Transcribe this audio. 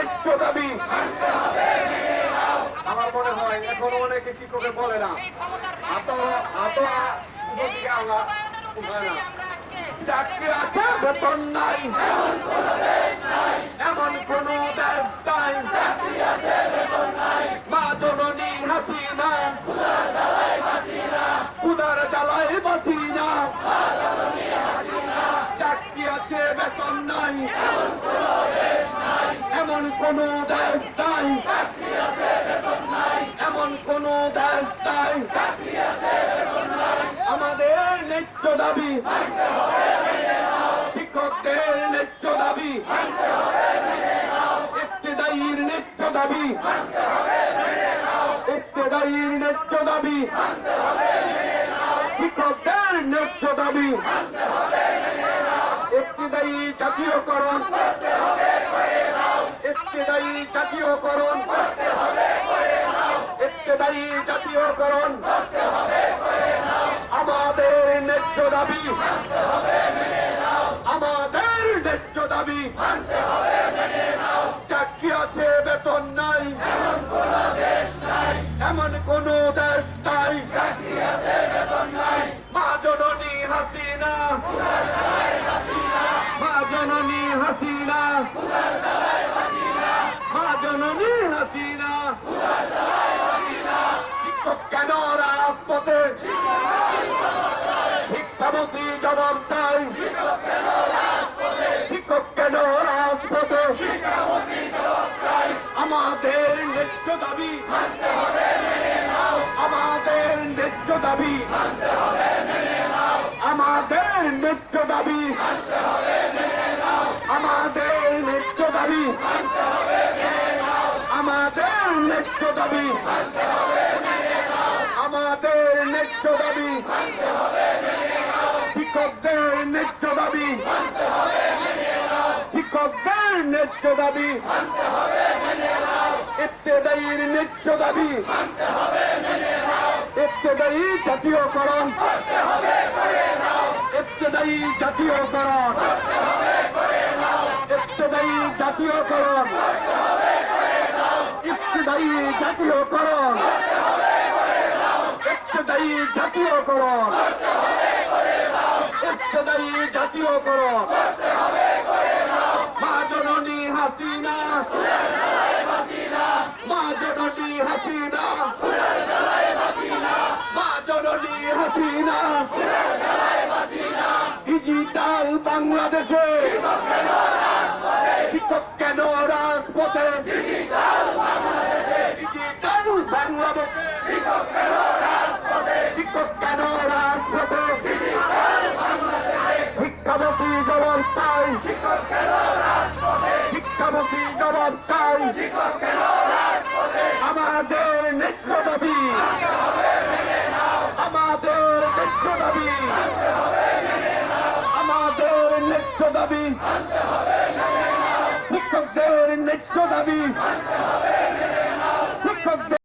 ন্যায্য দাবি আমার মনে হয় এখন অনেকে শিক্ষকে বলে না আল্লাহ উঠায় না চাকরি আছে বেতন নাই এমন কোন দেশ নাই মা জননী হাসিনা উদার জ্বালায় বাসি না চাকরি আছে বেতন নাই এমন কোন দেশ নাই এমন কোন দেশ নাই আমাদের ন্যায্য দাবি শিক্ষকদের ন্যায্য দাবি ইবতেদায়ীর ন্যায্য দাবি ইবতেদায়ীর ন্যায্য দাবি শিক্ষকদের ন্যায্য দাবি ইবতেদায়ী জাতীয়করণ ইবতেদায়ী জাতীয়করণ ইবতেদায়ী জাতীয়করণ আমাদের ন্যায্য দাবি আমাদের ন্যায্য দাবি চাকরি আছে বেতন নাই এমন কোন দেশ নাই মা জননী হাসিনা মা জননী হাসিনা মা জননী হাসিনা শিক্ষক কেন রাজপথে শিক্ষামন্ত্রী জবাব চাই শিক্ষক কেন রাজপথে আমাদের ন্যায্য দাবি আমাদের ন্যায্য দাবি আমাদের ন্যায্য দাবি আমাদের ন্যায্য দাবি আমাদের ন্যায্য দাবি আমাদের ন্যায্য দাবি শিক্ষকদের ন্যায্য দাবি শিক্ষকদের ন্যায্য দাবি ইবতেদায়ীর ন্যায্য দাবি ইবতেদায়ী জাতীয়করণ ইবতেদায়ী জাতীয়করণ ইবতেদায়ী জাতীয়করণ ইবতেদায়ী জাতীয়করণ ইবতেদায়ী জাতীয়করণ ইবতেদায়ী জাতীয়করণ মা জননী হাসিনা মা জননী হাসিনা মা জননী হাসিনা ডিজিটাল বাংলাদেশে শিক্ষক কেন রাজপথে ডিজিটাল বাংলাদেশে শিক্ষক কেন রাজপথে শিক্ষামন্ত্রী জবাব চাই শিক্ষামন্ত্রী জবাব চাই আমাদের ন্যায্য দাবি আমাদের ন্যায্য দাবি আমাদের ন্যায্য দাবি শিক্ষকদের ন্যায্য দাবি শিক্ষকদের